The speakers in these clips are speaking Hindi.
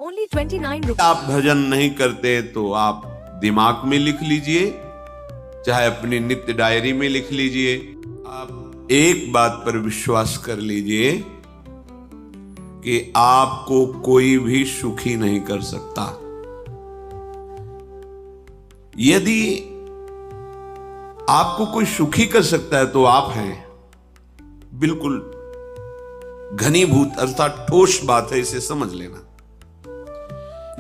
Only 29 rupees. आप भजन नहीं करते तो आप दिमाग में लिख लीजिए, चाहे अपनी नित्य डायरी में लिख लीजिए। आप एक बात पर विश्वास कर लीजिए कि आपको कोई भी सुखी नहीं कर सकता। यदि आपको कोई सुखी कर सकता है तो आप हैं। बिल्कुल घनीभूत अर्थात ठोस बात है, इसे समझ लेना।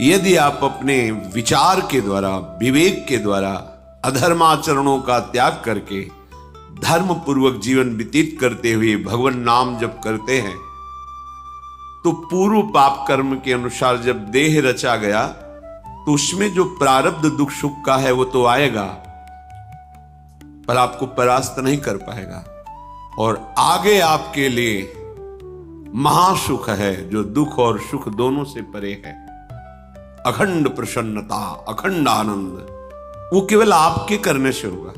यदि आप अपने विचार के द्वारा, विवेक के द्वारा अधर्माचरणों का त्याग करके धर्म पूर्वक जीवन व्यतीत करते हुए भगवान नाम जप करते हैं, तो पूर्व पाप कर्म के अनुसार जब देह रचा गया तो उसमें जो प्रारब्ध दुख सुख का है वो तो आएगा, पर आपको परास्त नहीं कर पाएगा। और आगे आपके लिए महासुख है जो दुख और सुख दोनों से परे है। अखंड प्रसन्नता, अखंड आनंद, वो केवल आपके करने से होगा।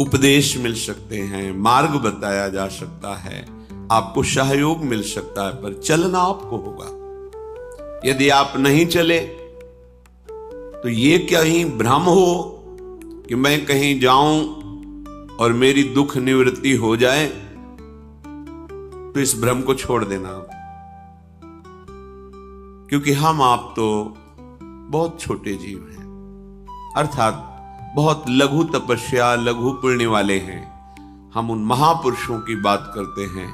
उपदेश मिल सकते हैं, मार्ग बताया जा सकता है, आपको सहयोग मिल सकता है, पर चलना आपको होगा। यदि आप नहीं चले तो ये कहीं भ्रम हो कि मैं कहीं जाऊं और मेरी दुख निवृत्ति हो जाए, तो इस भ्रम को छोड़ देना। क्योंकि हम आप तो बहुत छोटे जीव हैं, अर्थात बहुत लघु तपस्या, लघु पुण्य वाले हैं। हम उन महापुरुषों की बात करते हैं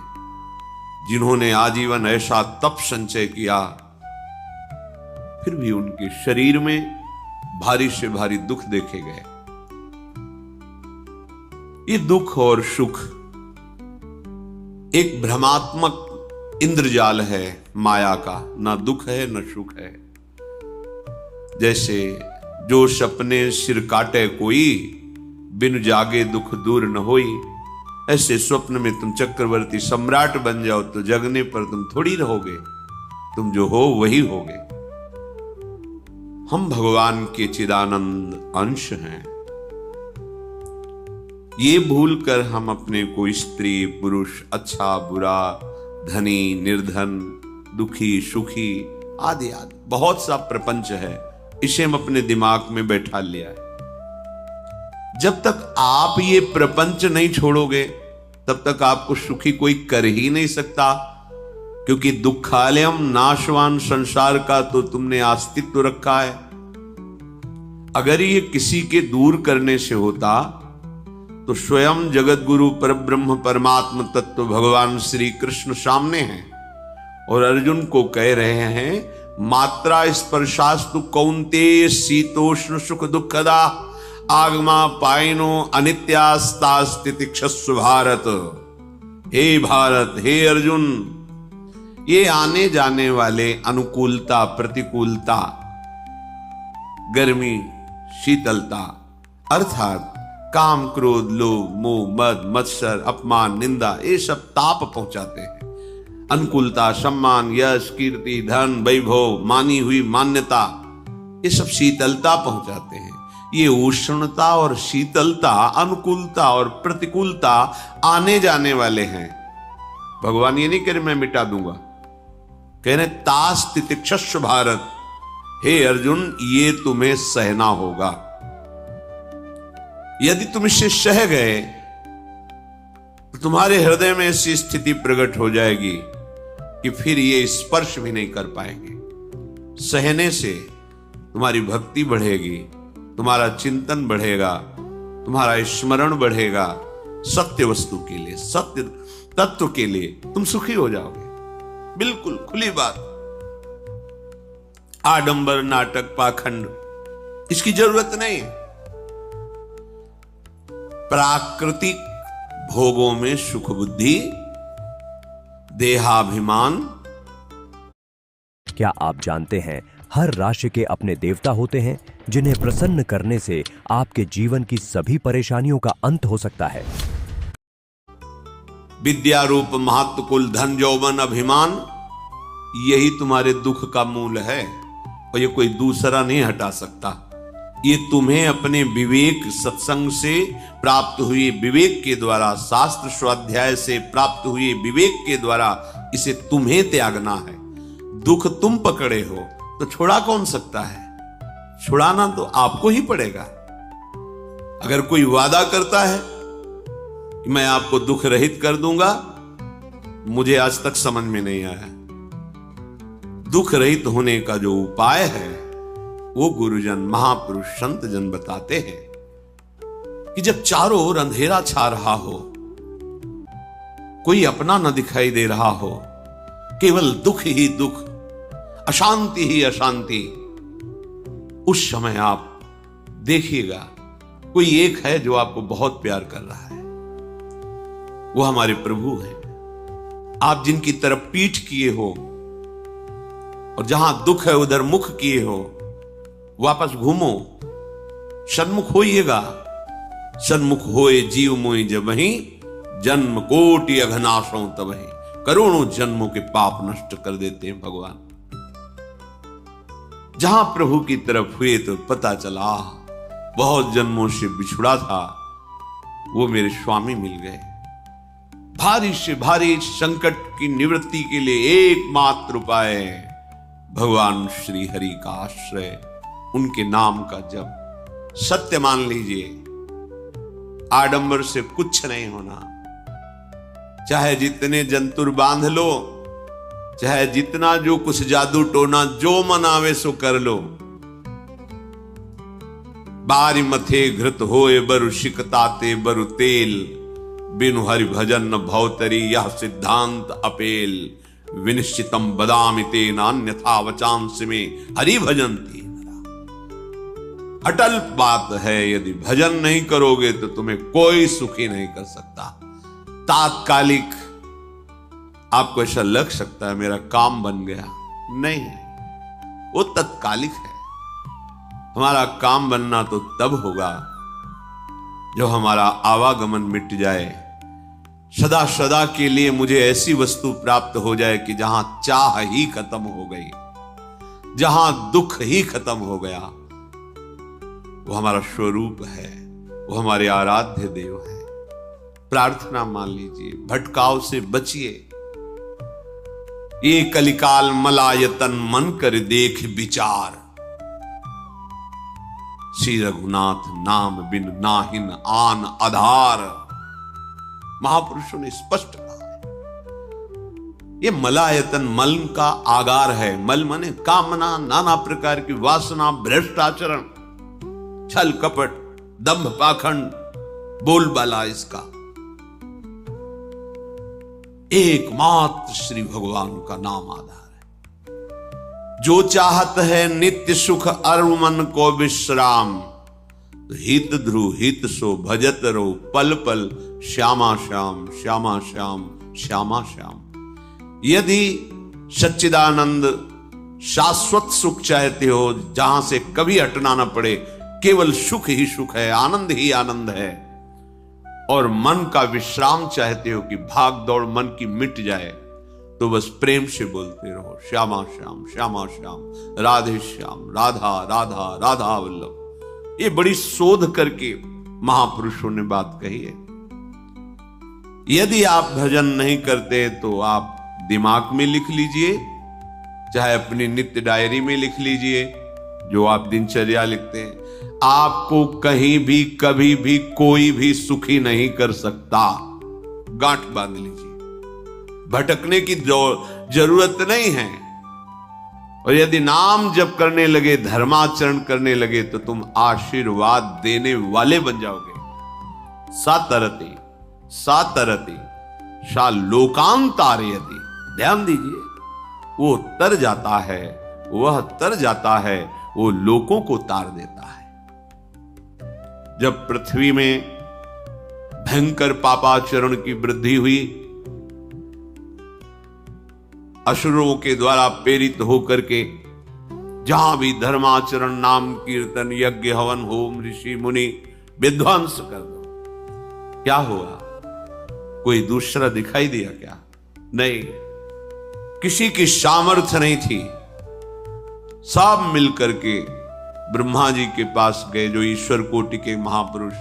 जिन्होंने आजीवन ऐसा तप संचय किया, फिर भी उनके शरीर में भारी से भारी दुख देखे गए। ये दुख और सुख एक भ्रमात्मक इंद्रजाल है माया का, ना दुख है न सुख है। जैसे जो सपने सिर काटे कोई, बिन जागे दुख दूर न होई। ऐसे स्वप्न में तुम चक्रवर्ती सम्राट बन जाओ तो जगने पर तुम थोड़ी रहोगे, तुम जो हो वही होगे। हम भगवान के चिदानंद अंश हैं। ये भूल कर हम अपने को स्त्री पुरुष, अच्छा बुरा, धनी निर्धन, दुखी सुखी आदि आदि बहुत सा प्रपंच है, इसे हम अपने दिमाग में बैठा लिया है। जब तक आप ये प्रपंच नहीं छोड़ोगे तब तक आपको सुखी कोई कर ही नहीं सकता, क्योंकि दुखालयम नाशवान संसार का तो तुमने अस्तित्व रखा है। अगर ये किसी के दूर करने से होता तो स्वयं जगत गुरु परब्रह्म परमात्म तत्व भगवान श्री कृष्ण सामने हैं और अर्जुन को कह रहे हैं, मात्रा स्पर्शास्तु कौन्तेय शीतोष्ण सुख दुखदा आगमा पायनो अनित्यास्तास्तितिक्षस्व भारत। हे भारत, हे अर्जुन, ये आने जाने वाले अनुकूलता प्रतिकूलता, गर्मी शीतलता, अर्थात काम क्रोध लोभ मोह मद मत्सर अपमान निंदा, ये सब ताप पहुंचाते हैं। अनुकूलता सम्मान यश कीर्ति धन वैभव मानी हुई मान्यता, ये सब शीतलता पहुंचाते हैं। ये उष्णता और शीतलता, अनुकूलता और प्रतिकूलता आने जाने वाले हैं। भगवान ये नहीं कह रहे मैं मिटा दूंगा, कह रहे तास तितिक्षस्व भारत। हे अर्जुन, ये तुम्हें सहना होगा। यदि तुम इसे सह गए तो तुम्हारे हृदय में ऐसी स्थिति प्रकट हो जाएगी कि फिर ये स्पर्श भी नहीं कर पाएंगे। सहने से तुम्हारी भक्ति बढ़ेगी, तुम्हारा चिंतन बढ़ेगा, तुम्हारा स्मरण बढ़ेगा। सत्य वस्तु के लिए, सत्य तत्व के लिए तुम सुखी हो जाओगे। बिल्कुल खुली बात। आडंबर नाटक पाखंड इसकी जरूरत नहीं है। प्राकृतिक भोगों में सुख बुद्धि, देहाभिमान। क्या आप जानते हैं हर राशि के अपने देवता होते हैं जिन्हें प्रसन्न करने से आपके जीवन की सभी परेशानियों का अंत हो सकता है। विद्या रूप महत्व कुल धन यौवन अभिमान, यही तुम्हारे दुख का मूल है और ये कोई दूसरा नहीं हटा सकता। ये तुम्हें अपने विवेक सत्संग से प्राप्त हुए विवेक के द्वारा, शास्त्र स्वाध्याय से प्राप्त हुए विवेक के द्वारा इसे तुम्हें त्यागना है। दुख तुम पकड़े हो तो छुड़ा कौन सकता है? छुड़ाना तो आपको ही पड़ेगा। अगर कोई वादा करता है कि मैं आपको दुख रहित कर दूंगा, मुझे आज तक समझ में नहीं आया। दुख रहित होने का जो उपाय है वो गुरुजन, महापुरुष, संत जन बताते हैं कि जब चारों ओर अंधेरा छा रहा हो, कोई अपना न दिखाई दे रहा हो, केवल दुख ही दुख, अशांति ही अशांति, उस समय आप देखिएगा कोई एक है जो आपको बहुत प्यार कर रहा है। वो हमारे प्रभु हैं। आप जिनकी तरफ पीठ किए हो और जहां दुख है उधर मुख किए हो, वापस घूमो, सन्मुख होइएगा। सन्मुख होए जीव मोई जबहि, जन्म कोटि अघनाशों तबहि। करोड़ों जन्मों के पाप नष्ट कर देते हैं भगवान। जहां प्रभु की तरफ हुए तो पता चला बहुत जन्मों से बिछुड़ा था, वो मेरे स्वामी मिल गए। भारी से भारी संकट की निवृत्ति के लिए एकमात्र उपाय भगवान श्री हरि का आश्रय, उनके नाम का जप। सत्य मान लीजिए, आडंबर से कुछ नहीं होना। चाहे जितने जंतुर बांध लो, चाहे जितना जो कुछ जादू टोना जो मन आवे सो कर लो, बारी मथे घृत होए बरु शिकताते बरु तेल, बिनु हरि भजन न भवतरी यह सिद्धांत अपेल। विनिश्चितम बदामि तेन अन्यथा वचांस में हरि भजन्ति। अटल बात है, यदि भजन नहीं करोगे तो तुम्हें कोई सुखी नहीं कर सकता। तात्कालिक आपको ऐसा लग सकता है मेरा काम बन गया, नहीं, वो तत्कालिक है। हमारा काम बनना तो तब होगा जो हमारा आवागमन मिट जाए, सदा सदा के लिए मुझे ऐसी वस्तु प्राप्त हो जाए कि जहां चाह ही खत्म हो गई, जहां दुख ही खत्म हो गया। वो हमारा स्वरूप है, वो हमारे आराध्य देव है। प्रार्थना मान लीजिए, भटकाव से बचिए। ये कलिकाल मलायतन मन कर देख विचार, श्री रघुनाथ नाम बिन नाहिन आन आधार। महापुरुषों ने स्पष्ट कहा है। ये मलायतन मल का आगार है। मल माने कामना, नाना प्रकार की वासना, भ्रष्ट आचरण, छल कपट, दंभ पाखंड, बोलबाला, इसका एकमात्र श्री भगवान का नाम आधार है। जो चाहत है नित्य सुख अरु मन को विश्राम, हित ध्रुव हित सो भजत रो पल पल श्यामा श्याम श्यामा श्याम श्यामा श्याम। यदि सच्चिदानंद शाश्वत सुख चाहते हो, जहां से कभी हटना ना पड़े, केवल सुख ही सुख है, आनंद ही आनंद है, और मन का विश्राम चाहते हो कि भाग दौड़ मन की मिट जाए, तो बस प्रेम से बोलते रहो श्यामा श्याम श्यामा श्याम, राधे श्याम, राधा राधा राधा वल्लभ। ये बड़ी शोध करके महापुरुषों ने बात कही है। यदि आप भजन नहीं करते तो आप दिमाग में लिख लीजिए, चाहे अपनी नित्य डायरी में लिख लीजिए, जो आप दिनचर्या लिखते हैं। आपको कहीं भी कभी भी कोई भी सुखी नहीं कर सकता। गांठ बांध लीजिए, भटकने की जरूरत नहीं है। और यदि नाम जप करने लगे, धर्माचरण करने लगे, तो तुम आशीर्वाद देने वाले बन जाओगे। सातरति सातरति सा लोकांतारयति। ध्यान दीजिए, वो तर जाता है, वह तर जाता है, वो लोकों को तार देता है। जब पृथ्वी में भयंकर पापाचरण की वृद्धि हुई, असुरों के द्वारा प्रेरित होकर के जहां भी धर्माचरण, नाम कीर्तन, यज्ञ, हवन, होम, ऋषि मुनि विध्वंस कर दो, क्या हुआ? कोई दूसरा दिखाई दिया क्या? नहीं, किसी की सामर्थ्य नहीं थी। सब मिलकर के ब्रह्मा जी के पास गए, जो ईश्वर कोटि के महापुरुष,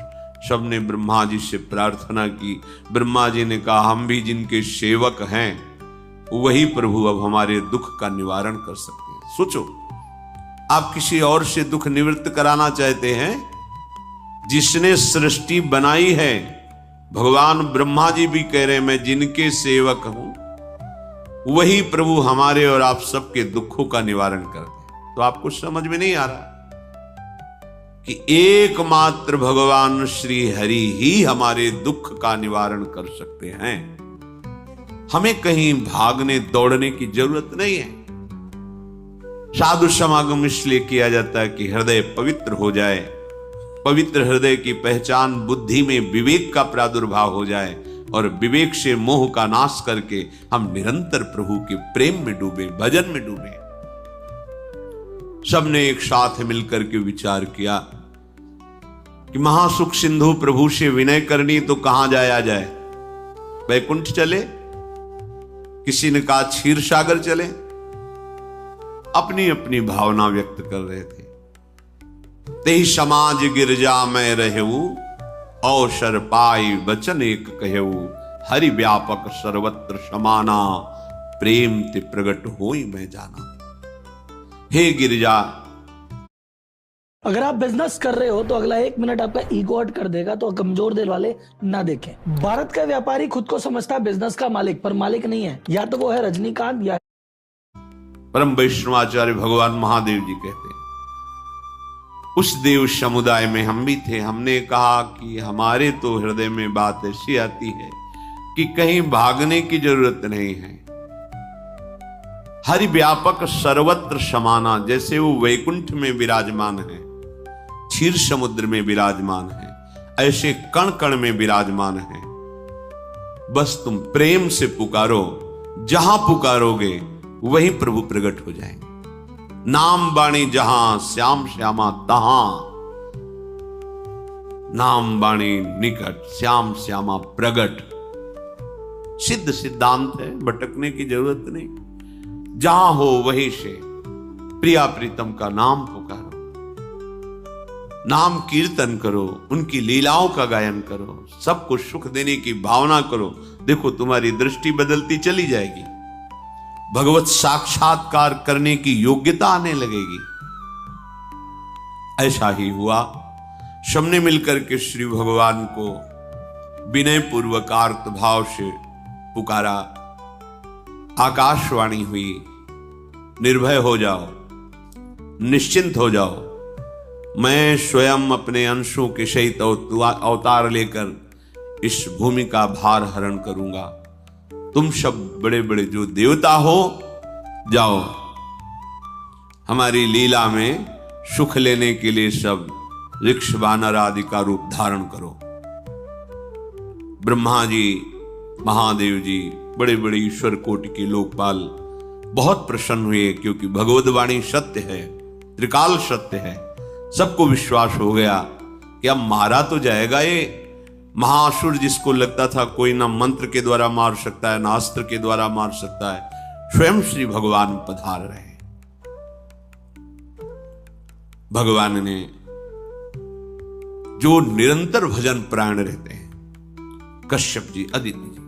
सबने ब्रह्मा जी से प्रार्थना की। ब्रह्मा जी ने कहा, हम भी जिनके सेवक हैं, वही प्रभु अब हमारे दुख का निवारण कर सकते हैं। सोचो, आप किसी और से दुख निवृत्त कराना चाहते हैं, जिसने सृष्टि बनाई है, भगवान ब्रह्मा जी भी कह रहे हैं मैं जिनके सेवक हूं, वही प्रभु हमारे और आप सबके दुखों का निवारण करते हैं। तो आपको समझ में नहीं आ रहा कि एकमात्र भगवान श्री हरि ही हमारे दुख का निवारण कर सकते हैं। हमें कहीं भागने दौड़ने की जरूरत नहीं है। साधु समागम इसलिए किया जाता है कि हृदय पवित्र हो जाए, पवित्र हृदय की पहचान बुद्धि में विवेक का प्रादुर्भाव हो जाए, और विवेक से मोह का नाश करके हम निरंतर प्रभु के प्रेम में डूबे, भजन में डूबे। सबने एक साथ मिलकर के विचार किया कि महासुख सिंधु प्रभु से विनय करनी तो कहां जाया जाए, वैकुंठ चले, किसी ने कहा क्षीर सागर चले। अपनी अपनी भावना व्यक्त कर रहे थे। तेहि समाज गिरजा में रहू, अवसर पाई वचन एक कहू, हरि व्यापक सर्वत्र समाना, प्रेम ते प्रगट होई मैं जाना। हे गिरिजा, अगर आप बिजनेस कर रहे हो तो अगला 1 मिनट आपका ईगो हर्ट कर देगा, तो कमजोर दिल वाले ना देखें। भारत का व्यापारी खुद को समझता है बिजनेस का मालिक, पर मालिक नहीं है। या तो वो है रजनीकांत या परम वैष्णवाचार्य भगवान महादेव जी कहते हैं, उस देव समुदाय में हम भी थे। हमने कहा कि हमारे तो हृदय में बात ऐसी आती है कि कहीं भागने की जरूरत नहीं है। हरि व्यापक सर्वत्र समाना, जैसे वो वैकुंठ में विराजमान है, क्षीर समुद्र में विराजमान है, ऐसे कण कण में विराजमान है। बस तुम प्रेम से पुकारो, जहां पुकारोगे वही प्रभु प्रकट हो जाएंगे। नाम बाणी जहां श्याम श्यामा तहां, नाम बाणी निकट श्याम श्यामा प्रगट। सिद्ध सिद्धांत है, भटकने की जरूरत नहीं। जहां हो वहीं से प्रिया प्रीतम का नाम पुकारो, नाम कीर्तन करो, उनकी लीलाओं का गायन करो, सबको सुख देने की भावना करो। देखो तुम्हारी दृष्टि बदलती चली जाएगी, भगवत साक्षात्कार करने की योग्यता आने लगेगी। ऐसा ही हुआ। सबने मिलकर के श्री भगवान को विनय पूर्वक आर्त भाव से पुकारा। आकाशवाणी हुई, निर्भय हो जाओ, निश्चिंत हो जाओ, मैं स्वयं अपने अंशों के सहित अवतार लेकर इस भूमि का भार हरण करूंगा। तुम सब बड़े बड़े जो देवता हो, जाओ हमारी लीला में सुख लेने के लिए सब ऋक्ष वानर आदि का रूप धारण करो। ब्रह्मा जी, महादेव जी, बड़े बड़े ईश्वर कोटि के लोकपाल बहुत प्रसन्न हुए, क्योंकि भगवद वाणी सत्य है, त्रिकाल सत्य है। सबको विश्वास हो गया कि अब मारा तो जाएगा ये महासुर, जिसको लगता था कोई ना मंत्र के द्वारा मार सकता है ना अस्त्र के द्वारा मार सकता है। स्वयं श्री भगवान पधार रहे। भगवान ने जो निरंतर भजन प्राण रहते हैं, कश्यप जी, अदिति जी,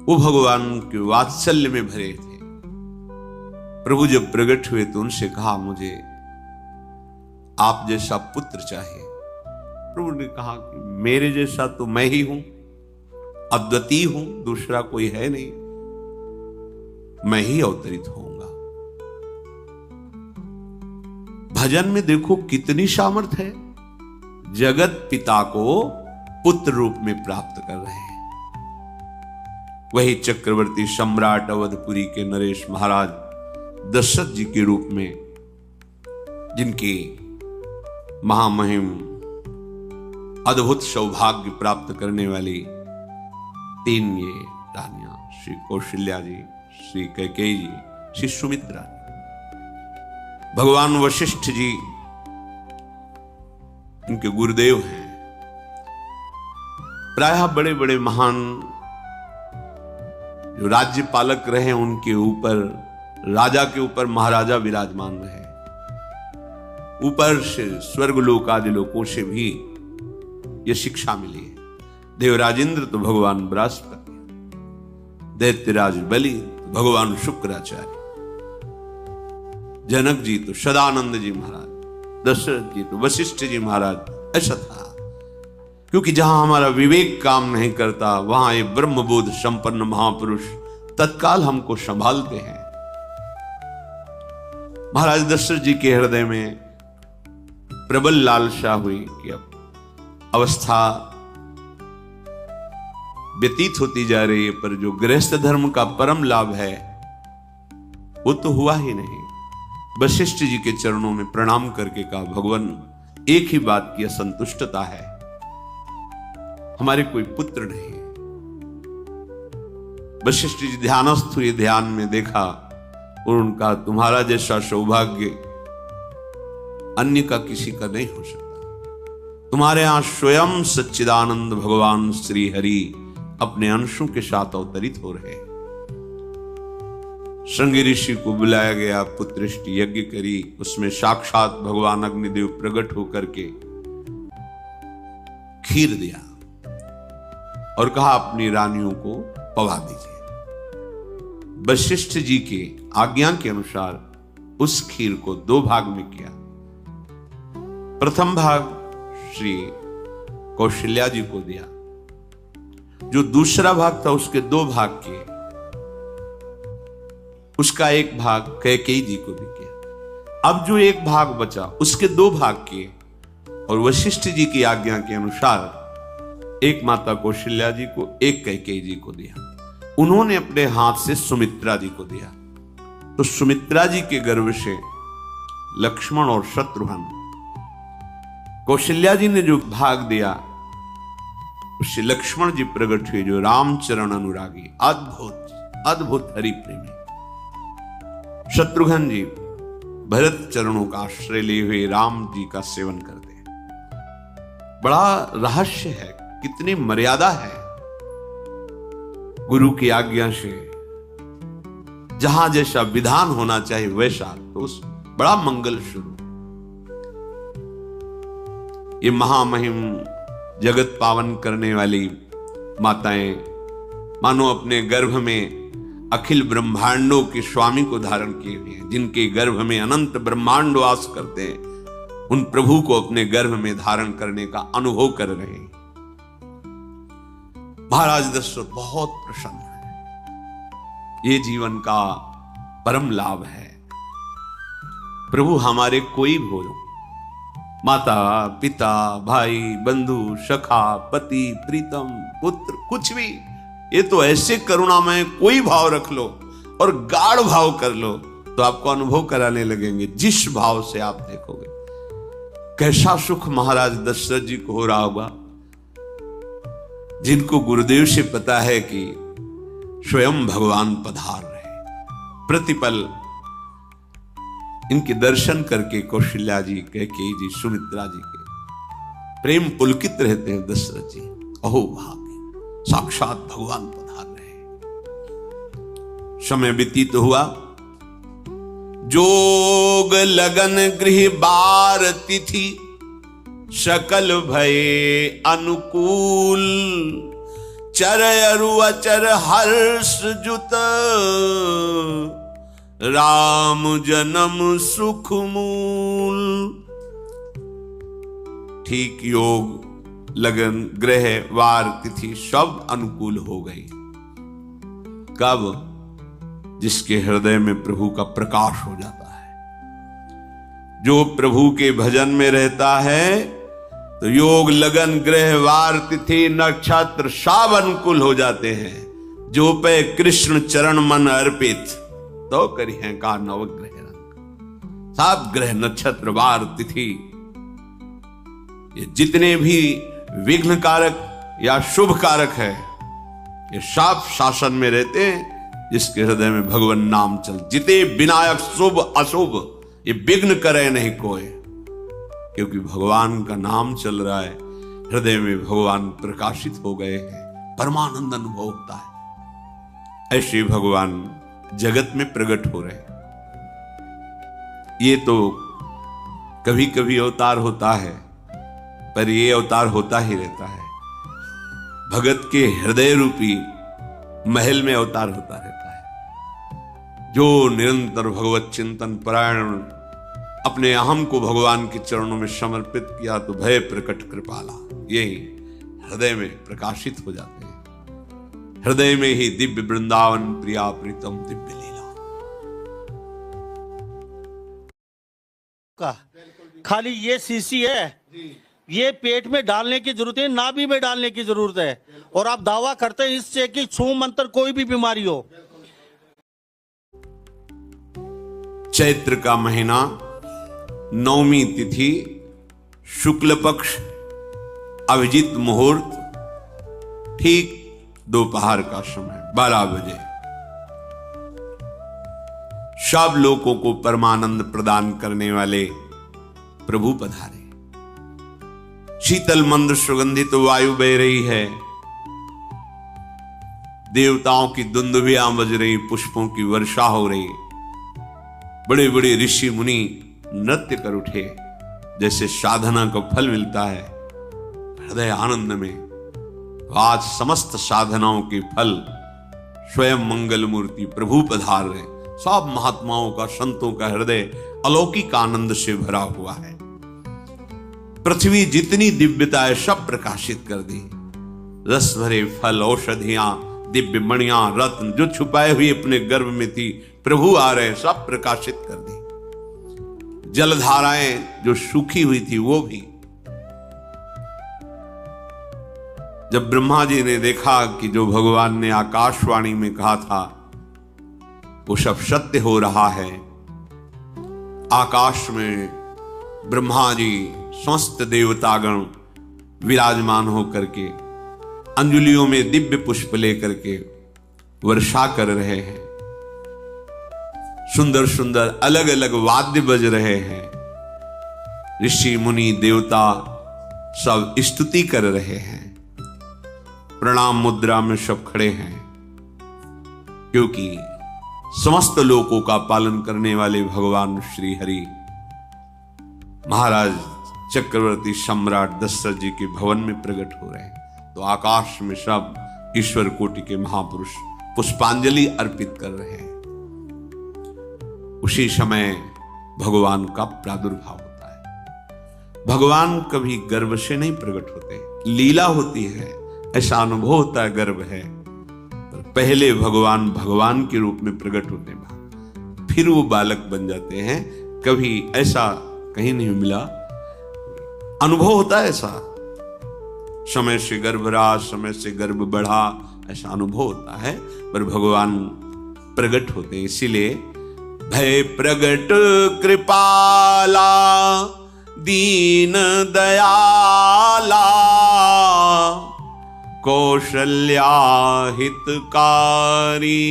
वो भगवान के वात्सल्य में भरे थे। प्रभु जब प्रकट हुए तो उनसे कहा, मुझे आप जैसा पुत्र चाहिए। प्रभु ने कहा कि मेरे जैसा तो मैं ही हूं, अद्वितीय हूं, दूसरा कोई है नहीं, मैं ही अवतरित होऊंगा। भजन में देखो कितनी सामर्थ्य है। जगत पिता को पुत्र रूप में प्राप्त कर रहे हैं। वही चक्रवर्ती सम्राट अवधपुरी के नरेश महाराज दशरथ जी के रूप में, जिनकी महामहिम अद्भुत सौभाग्य प्राप्त करने वाली 3 ये रानियां, श्री कौशल्या जी, श्री कैकेयी जी, श्री सुमित्रा जी। भगवान वशिष्ठ जी इनके गुरुदेव हैं। प्रायः बड़े बड़े महान जो राज्य पालक रहे, उनके ऊपर, राजा के ऊपर महाराजा विराजमान रहे। ऊपर से स्वर्गलोक आदि लोकों से भी यह शिक्षा मिली है। देवराजेंद्र तो भगवान बृहस्पति, दैत्यराज बलि, भगवान शुक्राचार्य, जनक जी तो सदानंद जी महाराज, दशरथ जी तो वशिष्ठ जी महाराज। ऐसा था क्योंकि जहां हमारा विवेक काम नहीं करता वहां ये ब्रह्मबोध संपन्न महापुरुष तत्काल हमको संभालते हैं। महाराज दशरथ जी के हृदय में प्रबल लालसा हुई कि अब अवस्था व्यतीत होती जा रही है, पर जो गृहस्थ धर्म का परम लाभ है वो तो हुआ ही नहीं। वशिष्ठ जी के चरणों में प्रणाम करके कहा, भगवान एक ही बात की असंतुष्टता है, हमारे कोई पुत्र नहीं है। वशिष्ठ जी ध्यानस्थ हुए, ध्यान में देखा और उनका तुम्हारा जैसा सौभाग्य अन्य का किसी का नहीं हो सकता। तुम्हारे यहां स्वयं सच्चिदानंद भगवान श्री हरि अपने अंशों के साथ अवतरित हो रहे हैं। श्रृंगी ऋषि को बुलाया गया, पुत्रेष्टि यज्ञ करी, उसमें साक्षात भगवान अग्निदेव प्रकट होकर के खीर दिया और कहा अपनी रानियों को पवा दीजिए। वशिष्ठ जी के आज्ञा के अनुसार उस खीर को 2 भाग में किया। प्रथम भाग श्री कौशल्या जी को दिया, जो दूसरा भाग था उसके 2 भाग किए, उसका 1 भाग कैकेयी जी को भी किया। अब जो 1 भाग बचा उसके 2 भाग किए और वशिष्ठ जी की आज्ञा के अनुसार 1 माता कौशल्या जी को, 1 कैकेयी जी को दिया। उन्होंने अपने हाथ से सुमित्रा जी को दिया, तो सुमित्रा जी के गर्भ से लक्ष्मण और शत्रुघ्न, कौशल्या जी ने जो भाग दिया उससे लक्ष्मण जी प्रकट हुए, जो रामचरण अनुरागी, अद्भुत अद्भुत हरि प्रेमी। शत्रुघ्न जी भरत चरणों का आश्रय लिए हुए राम जी का सेवन करते हैं। बड़ा रहस्य है, कितनी मर्यादा है गुरु की आज्ञा से। जहां जैसा विधान होना चाहिए वैसा, तो उस बड़ा मंगल शुरू। ये महामहिम जगत पावन करने वाली माताएं मानो अपने गर्भ में अखिल ब्रह्मांडों के स्वामी को धारण किए हुए हैं, जिनके गर्भ में अनंत ब्रह्मांड वास करते हैं, उन प्रभु को अपने गर्भ में धारण करने का अनुभव कर रहे हैं। महाराज दशरथ बहुत प्रसन्न है। ये जीवन का परम लाभ है। प्रभु हमारे कोई भी हो, माता पिता भाई बंधु सखा पति प्रीतम पुत्र, कुछ भी, ये तो ऐसे करुणामय कोई भाव रख लो और गाढ़ भाव कर लो तो आपको अनुभव कराने लगेंगे। जिस भाव से आप देखोगे कैसा सुख महाराज दशरथ जी को हो रहा होगा, जिनको गुरुदेव से पता है कि स्वयं भगवान पधार रहे। प्रतिपल इनके दर्शन करके कौशल्या जी, कैकेयी जी, सुमित्रा जी के प्रेम पुलकित रहते हैं। दशरथ जी अहो भाग्य, साक्षात भगवान पधार रहे। समय व्यतीत हुआ, जोग लगन गृह बार तिथि, सकल भये अनुकूल, चर अरु अचर हर्ष जुत, राम जन्म सुख मूल। ठीक योग लगन ग्रह वार तिथि सब अनुकूल हो गई। कब? जिसके हृदय में प्रभु का प्रकाश हो जाता है। जो प्रभु के भजन में रहता है तो योग लगन ग्रह वार तिथि नक्षत्र सब अनुकूल हो जाते हैं। जो पे कृष्ण चरण मन अर्पित, तो करी है का नवग्रह रंग। सब ग्रह नक्षत्र वार तिथि, ये जितने भी विघ्न कारक या शुभ कारक है, ये सब शासन में रहते हैं जिसके हृदय में भगवान नाम चल। जिते विनायक शुभ अशुभ, ये विघ्न करे नहीं कोई, क्योंकि भगवान का नाम चल रहा है, हृदय में भगवान प्रकाशित हो गए हैं, परमानंद अनुभव होता है। ऐसे भगवान जगत में प्रकट हो रहे। ये तो कभी कभी अवतार होता है, पर ये अवतार होता ही रहता है। भगत के हृदय रूपी महल में अवतार होता रहता है। जो निरंतर भगवत चिंतन परायण अपने अहम को भगवान के चरणों में समर्पित किया तो भय प्रकट कृपाला यही हृदय में प्रकाशित हो जाते हैं। हृदय में ही दिव्य वृंदावन प्रिया प्रीतम दिव्य लीला का खाली ये शीशी है, ये पेट में डालने की जरूरत है, नाभि में डालने की जरूरत है। और आप दावा करते हैं इससे कि छू मंत्र कोई भी बीमारी हो। चैत्र का महीना, नवमी तिथि, शुक्ल पक्ष, अभिजीत मुहूर्त, ठीक दोपहर का समय 12 बजे सब लोगों को परमानंद प्रदान करने वाले प्रभु पधारे। शीतल मंद सुगंधित वायु बह रही है, देवताओं की दुंदुभियां बज रही, पुष्पों की वर्षा हो रही, बड़े बड़े ऋषि मुनि नृत्य कर उठे। जैसे साधना का फल मिलता है हृदय आनंद में, आज समस्त साधनाओं के फल स्वयं मंगल मूर्ति प्रभु पधार रहे। सब महात्माओं का, संतों का हृदय अलौकिक आनंद से भरा हुआ है। पृथ्वी जितनी दिव्यता है सब प्रकाशित कर दी। रस भरे फल, औषधियां, दिव्य मणियां, रत्न जो छुपाए हुए अपने गर्भ में थी प्रभु आ रहे, सब प्रकाशित कर दी। जलधाराएं जो सूखी हुई थी वो भी। जब ब्रह्मा जी ने देखा कि जो भगवान ने आकाशवाणी में कहा था वो सब सत्य हो रहा है, आकाश में ब्रह्मा जी समस्त देवतागण विराजमान होकर के अंजलियों में दिव्य पुष्प लेकर के वर्षा कर रहे हैं। सुंदर सुंदर अलग अलग वाद्य बज रहे हैं। ऋषि मुनि देवता सब स्तुति कर रहे हैं। प्रणाम मुद्रा में सब खड़े हैं, क्योंकि समस्त लोकों का पालन करने वाले भगवान श्री हरि महाराज चक्रवर्ती सम्राट दशरथ जी के भवन में प्रकट हो रहे हैं। तो आकाश में सब ईश्वर कोटि के महापुरुष पुष्पांजलि अर्पित कर रहे हैं। उसी समय भगवान का प्रादुर्भाव होता है। भगवान कभी गर्भ से नहीं प्रकट होते, लीला होती है, ऐसा अनुभव होता है गर्भ है। पर पहले भगवान भगवान के रूप में प्रकट होते हैं, फिर वो बालक बन जाते हैं। कभी ऐसा कहीं नहीं मिला, अनुभव होता है ऐसा। समय से गर्भ रहा, समय से गर्भ बढ़ा, ऐसा अनुभव होता है। पर भगवान प्रकट होते हैं, इसीलिए भय प्रगट कृपाला दीन दयाला कौशल्या हितकारी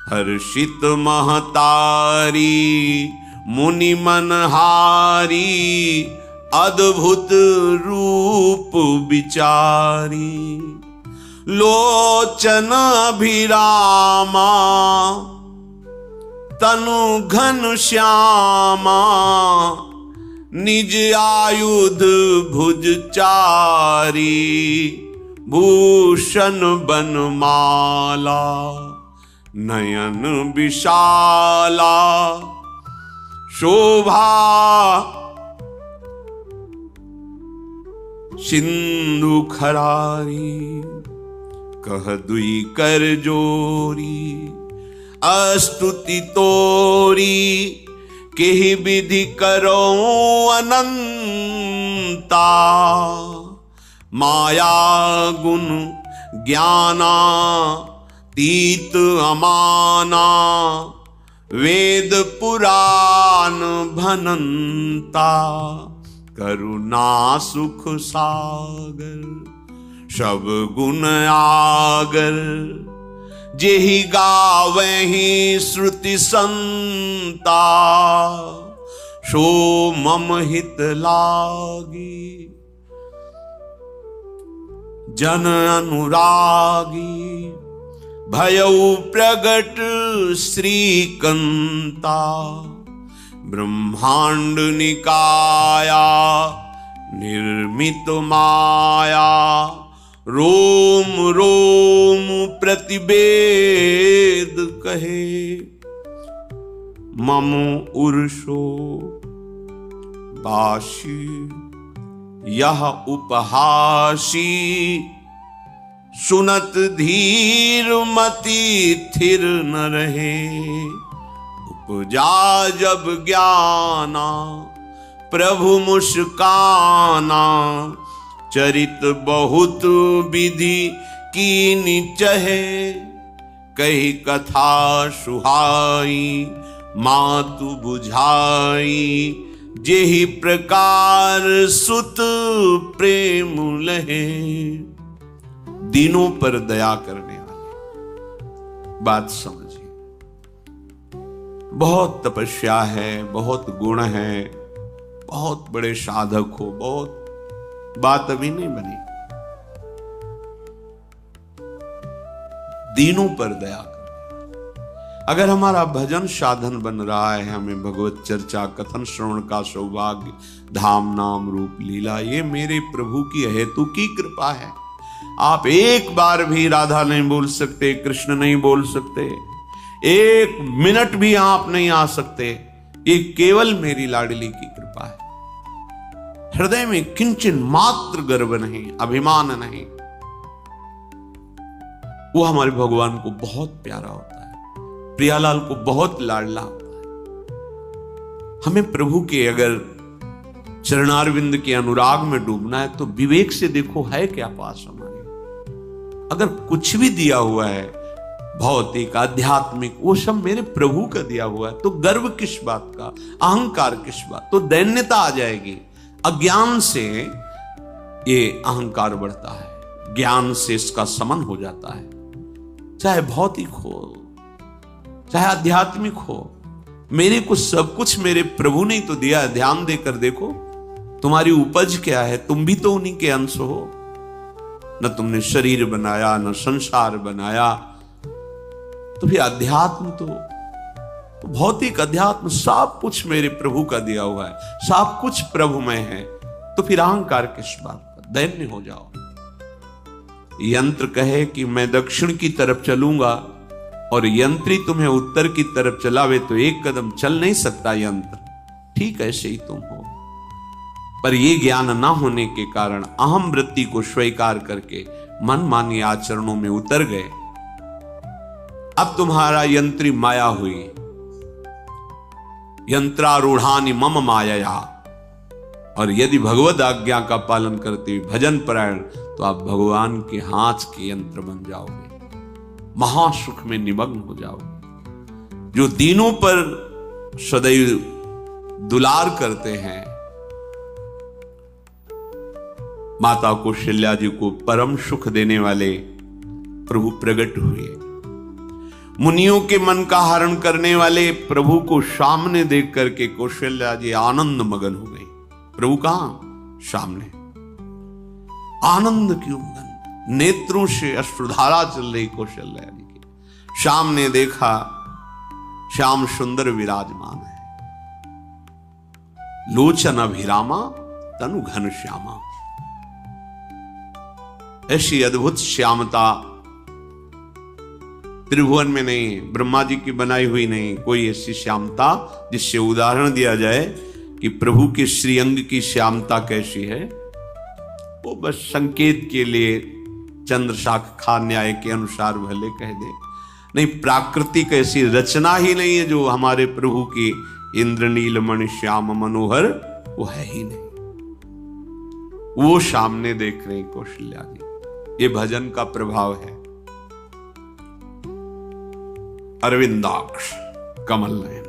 हर्षित महतारी मुनि मनहारी अद्भुत रूप विचारी लोचन अभिरामा तनु घन श्यामा निज आयुध भुज चारी भूषण बनमाला नयन विशाला शोभा सिंधु खरारी कह दुई कर जोरी अस्तुति तोरी केहि विधि करो अनंता माया गुण ज्ञाना तीत अमाना वेद पुराण भनंता करुणा सुख सागर सब गुण आगर जेहि गावहि श्रुति संता सो मम हित लागी जन अनुरागी भयउ प्रगट श्रीकंता ब्रह्मांड निकाया निर्मित माया रोम रोम प्रतिवेद कहे, मम उर्षो बाशी यह उपहासी, सुनत धीर मति थिर न रहे, उपजा जब ज्ञाना प्रभु मुस्काना, चरित बहुत विधि कीनि चहे, कही कथा सुहाई मातु बुझाई, जेहि प्रकार सुत प्रेम लहे। दीनों पर दया करने वाले, बात समझिए। बहुत तपस्या है, बहुत गुण है, बहुत बड़े साधक हो, बहुत बात अभी नहीं बनी। दीनों पर दया कर। अगर हमारा भजन साधन बन रहा है, हमें भगवत चर्चा कथन श्रवण का सौभाग्य, धाम नाम रूप लीला, ये मेरे प्रभु की हेतु की कृपा है। आप एक बार भी राधा नहीं बोल सकते, कृष्ण नहीं बोल सकते, एक मिनट भी आप नहीं आ सकते, ये केवल मेरी लाडली की कृपा है। हृदय में किंचन मात्र गर्व नहीं, अभिमान नहीं। वो हमारे भगवान को बहुत प्यारा होता है, प्रियालाल को बहुत लाडला होता है। हमें प्रभु के अगर चरणारविंद के अनुराग में डूबना है तो विवेक से देखो है क्या पास हमारे। अगर कुछ भी दिया हुआ है भौतिक आध्यात्मिक, वो सब मेरे प्रभु का दिया हुआ है, तो गर्व किस बात का, अहंकार किस बात, तो दैन्यता आ जाएगी। अज्ञान से ये अहंकार बढ़ता है, ज्ञान से इसका समन हो जाता है। चाहे भौतिक हो चाहे आध्यात्मिक हो, मेरे को सब कुछ मेरे प्रभु ने तो दिया है। ध्यान देकर देखो तुम्हारी उपज क्या है, तुम भी तो उन्हीं के अंश हो। न तुमने शरीर बनाया, न संसार बनाया, तो फिर अध्यात्म तो भौतिक अध्यात्म सब कुछ मेरे प्रभु का दिया हुआ है, सब कुछ प्रभु में है, तो फिर अहंकार किस बात का, दैन्य हो जाओ। यंत्र कहे कि मैं दक्षिण की तरफ चलूंगा और यंत्री तुम्हें उत्तर की तरफ चलावे तो एक कदम चल नहीं सकता यंत्र, ठीक ऐसे ही तुम हो। पर यह ज्ञान ना होने के कारण अहम वृत्ति को स्वीकार करके मनमानी आचरणों में उतर गए। अब तुम्हारा यंत्री माया हुई, यंत्रारूढ़ानि मम माया। और यदि भगवद आज्ञा का पालन करते हुए भजन परायण, तो आप भगवान के हाथ के यंत्र बन जाओगे, महासुख में निमग्न हो जाओगे। जो दीनों पर सदैव दुलार करते हैं, माता कौशल्या जी को परम सुख देने वाले प्रभु प्रकट हुए। मुनियों के मन का हरण करने वाले प्रभु को सामने देख करके कौशल्या जी आनंद मगन हो गई। प्रभु कहां? सामने। आनंद की उमंग, नेत्रों से अश्रुधारा चल रही कौशल्या जी की। सामने देखा श्याम सुंदर विराजमान है, लोचन अभिरामा तनु घन श्यामा। ऐसी अद्भुत श्यामता त्रिभुवन में नहीं, ब्रह्मा जी की बनाई हुई नहीं, कोई ऐसी श्यामता जिससे उदाहरण दिया जाए कि प्रभु के श्रीअंग की श्यामता कैसी है। वो बस संकेत के लिए चंद्र शाखा न्याय के अनुसार भले कह दे, नहीं प्राकृतिक ऐसी रचना ही नहीं है जो हमारे प्रभु की इंद्रनील मणि श्याम मनोहर, वो है ही नहीं। वो सामने देख रहे कौशल्या जी, ये भजन का प्रभाव है। अरविंदाक्ष कमल नयन,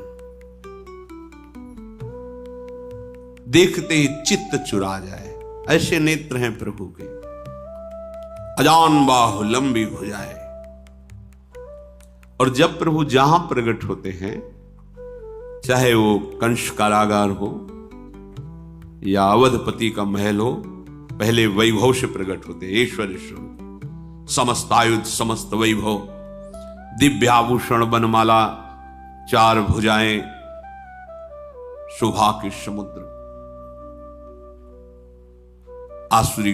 देखते ही चित्त चुरा जाए, ऐसे नेत्र हैं प्रभु के। अजान बाहु लंबी भुजाएं। और जब प्रभु जहां प्रकट होते हैं, चाहे वो कंस कारागार हो या अवधपति का महल हो, पहले वैभव से प्रकट होते, ऐश्वर्य स्वरूप, समस्त आयुध समस्त वैभव, दिव्याभूषण बनमाला, चार भुजाएं, शोभा के समुद्र, आसुरी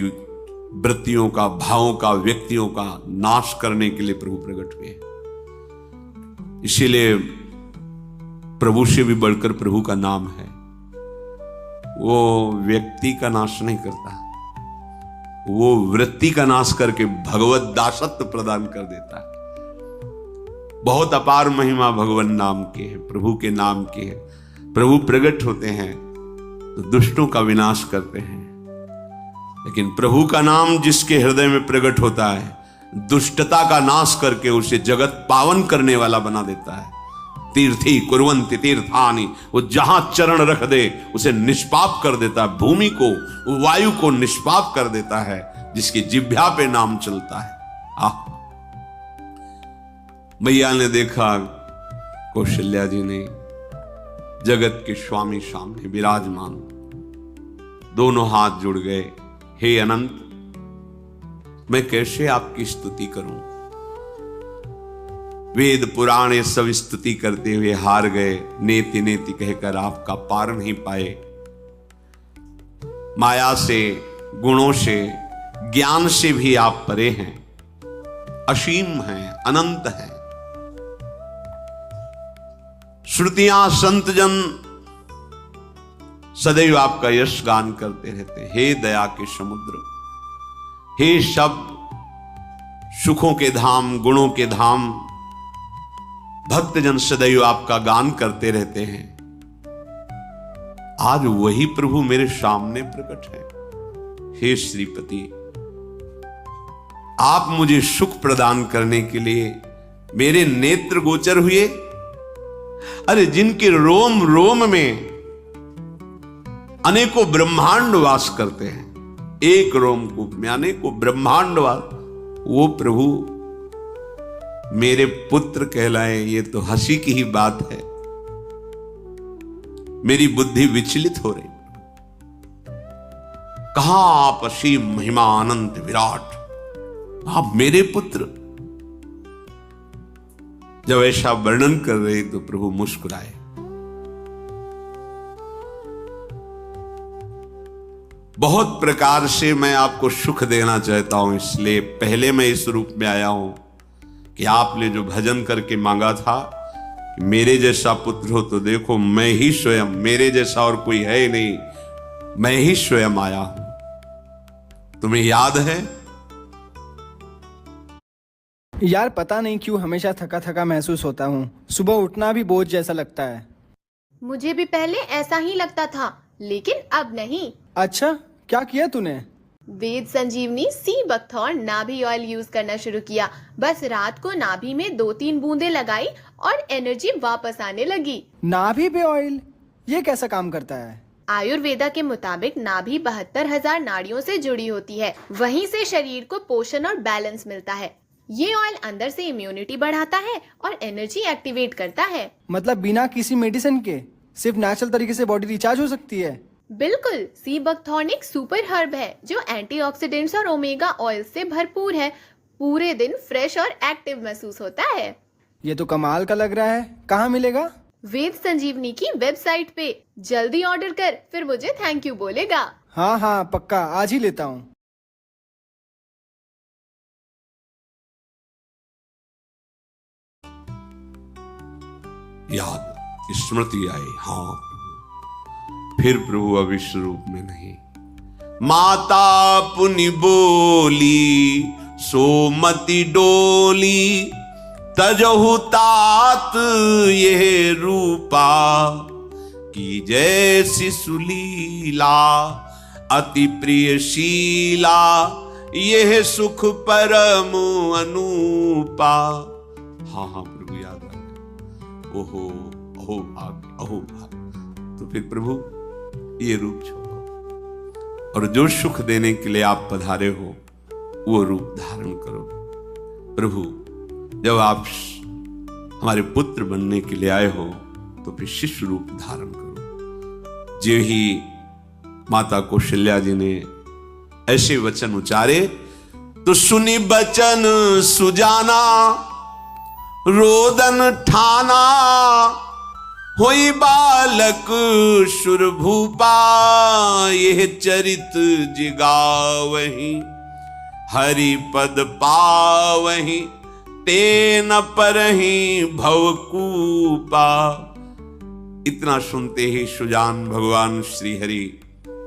वृत्तियों का, भावों का, व्यक्तियों का नाश करने के लिए प्रभु प्रकट हुए। इसीलिए प्रभु से भी बढ़कर प्रभु का नाम है। वो व्यक्ति का नाश नहीं करता, वो वृत्ति का नाश करके भगवत दासत्व प्रदान कर देता है। बहुत अपार महिमा भगवान नाम के है, प्रभु के नाम की है। प्रभु प्रकट होते हैं तो दुष्टों का विनाश करते हैं, लेकिन प्रभु का नाम जिसके हृदय में प्रकट होता है दुष्टता का नाश करके उसे जगत पावन करने वाला बना देता है। तीर्थी कुर्वन्ति तीर्थानि, वो जहां चरण रख दे उसे निष्पाप कर देता है। भूमि को, वायु को निष्पाप कर देता है जिसकी जिह्वा पे नाम चलता है। मैया ने देखा कौशल्या जी ने जगत के स्वामी सामने विराजमान, दोनों हाथ जुड़ गए। हे अनंत, मैं कैसे आपकी स्तुति करूं? वेद पुराण सब स्तुति करते हुए हार गए। नेति नेति कहकर आपका पार नहीं पाए। माया से, गुणों से, ज्ञान से भी आप परे हैं, असीम हैं, अनंत हैं। श्रुतियां, संत जन सदैव आपका यश गान करते रहते। हे दया के समुद्र, हे शब्द, सुखों के धाम, गुणों के धाम, भक्तजन सदैव आपका गान करते रहते हैं। आज वही प्रभु मेरे सामने प्रकट है। हे श्रीपति, आप मुझे सुख प्रदान करने के लिए मेरे नेत्र गोचर हुए। अरे जिनके रोम रोम में अनेकों ब्रह्मांड वास करते हैं, एक रोमकूप में अनेकों ब्रह्मांड वास, वो प्रभु मेरे पुत्र कहलाए, ये तो हंसी की ही बात है। मेरी बुद्धि विचलित हो रही। कहां आप असीम महिमा अनंत विराट, आप मेरे पुत्र। जब ऐसा वर्णन कर रहे तो प्रभु मुस्कुराए। बहुत प्रकार से मैं आपको सुख देना चाहता हूं, इसलिए पहले मैं इस रूप में आया हूं कि आपने जो भजन करके मांगा था कि मेरे जैसा पुत्र हो, तो देखो मैं ही स्वयं, मेरे जैसा और कोई है ही नहीं, मैं ही स्वयं आया हूं। तुम्हें याद है? यार पता नहीं क्यों हमेशा थका थका महसूस होता हूँ। सुबह उठना भी बोझ जैसा लगता है। मुझे भी पहले ऐसा ही लगता था, लेकिन अब नहीं। अच्छा, क्या किया तूने? वेद संजीवनी सी बकथॉर्न नाभि ऑयल यूज करना शुरू किया। बस रात को नाभि में 2-3 बूंदे लगाई और एनर्जी वापस आने लगी। नाभि पे ऑयल, ये कैसा काम करता है? आयुर्वेदा के मुताबिक नाभि 72,000 नाड़ियों से जुड़ी होती है। वहीं से शरीर को पोषण और बैलेंस मिलता है। ये ऑयल अंदर से इम्यूनिटी बढ़ाता है और एनर्जी एक्टिवेट करता है। मतलब बिना किसी मेडिसिन के सिर्फ नेचुरल तरीके से बॉडी रिचार्ज हो सकती है? बिल्कुल। सी बकथॉर्न एक सुपर हर्ब है जो एंटीऑक्सीडेंट्स और ओमेगा ऑयल से भरपूर है। पूरे दिन फ्रेश और एक्टिव महसूस होता है। ये तो कमाल का लग रहा है। कहाँ मिलेगा? वेद संजीवनी की वेबसाइट पे। जल्दी ऑर्डर कर, फिर मुझे थैंक यू बोलेगा। हाँ हाँ पक्का, आज ही लेता हूँ। याद, स्मृति आई। हाँ, फिर प्रभु अब इस रूप में नहीं। माता पुनि बोली सोमति डोली, तजहु तात ये रूपा, की जैसी सुलीला अति प्रियशीला, यह सुख परम अनूपा। हाँ हाँ प्रभु याद आ गया। ओहो अहो भाग्य, अहो भाग्य। तो फिर प्रभु ये रूप छोड़ो और जो सुख देने के लिए आप पधारे हो वो रूप धारण करो। प्रभु जब आप हमारे पुत्र बनने के लिए आए हो तो फिर शिष्य रूप धारण करो। जो ही माता कौशल्या जी ने ऐसे वचन उचारे तो सुनी बचन सुजाना, रोदन ठाना, होई बालक सुर भूपा, यह चरित जिगावहीं, हरि पद पावहि ते न परहि भवकूपा। इतना सुनते ही सुजान भगवान श्री हरि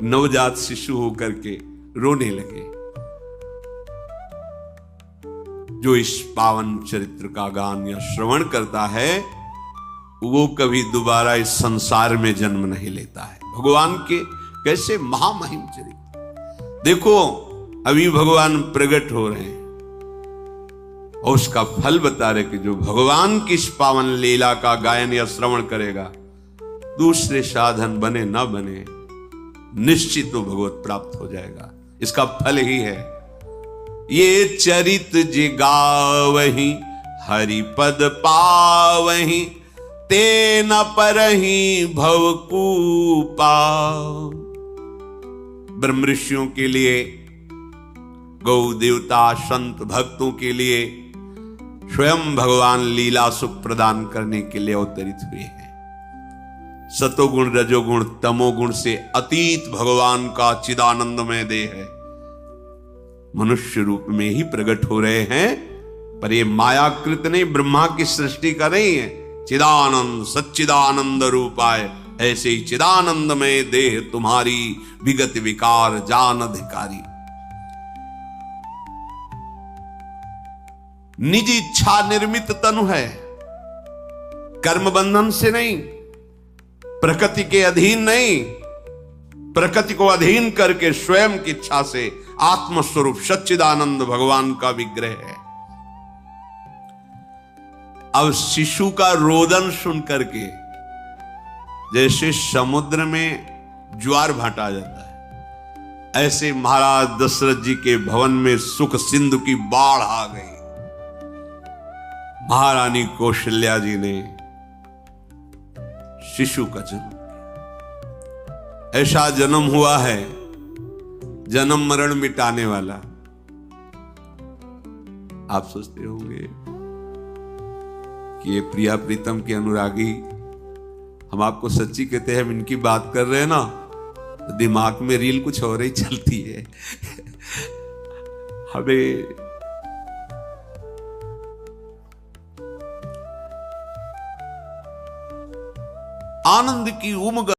नवजात शिशु होकर के रोने लगे। जो इस पावन चरित्र का गान या श्रवण करता है वो कभी दोबारा इस संसार में जन्म नहीं लेता है। भगवान के कैसे महामहिम चरित्र। देखो अभी भगवान प्रकट हो रहे हैं और उसका फल बता रहे कि जो भगवान की इस पावन लीला का गायन या श्रवण करेगा, दूसरे साधन बने ना बने, निश्चित तो भगवत प्राप्त हो जाएगा। इसका फल ही है ये चरित जे गावहि हरि पद पावहि ते न परहि भवकूपा। ब्रह्म ऋषियों के लिए, गौ देवता संत भक्तों के लिए स्वयं भगवान लीला सुख प्रदान करने के लिए अवतरित हुए हैं। सतोगुण रजोगुण तमोगुण से अतीत भगवान का चिदानंदमय देह है, मनुष्य रूप में ही प्रकट हो रहे हैं। पर ये मायाकृत नहीं, ब्रह्मा की सृष्टि का नहीं है। चिदानंद सच्चिदानंद रूपाय, ऐसे ही चिदानंदमय देह तुम्हारी विगत विकार जान अधिकारी। निज इच्छा निर्मित तनु है, कर्म बंधन से नहीं, प्रकृति के अधीन नहीं, प्रकृति को अधीन करके स्वयं की इच्छा से आत्मस्वरूप सच्चिदानंद भगवान का विग्रह है। अब शिशु का रोदन सुन करके जैसे समुद्र में ज्वार भाटा आ जाता है, ऐसे महाराज दशरथ जी के भवन में सुख सिंधु की बाढ़ आ गई। महारानी कौशल्या जी ने शिशु का जन्म किया। ऐसा जन्म हुआ है जन्म मरण मिटाने वाला। आप सोचते होंगे कि ये प्रिया प्रीतम के अनुरागी, हम आपको सच्ची कहते हैं, हम इनकी बात कर रहे हैं ना तो दिमाग में रील कुछ और ही चलती है। हमें आनंद की उमग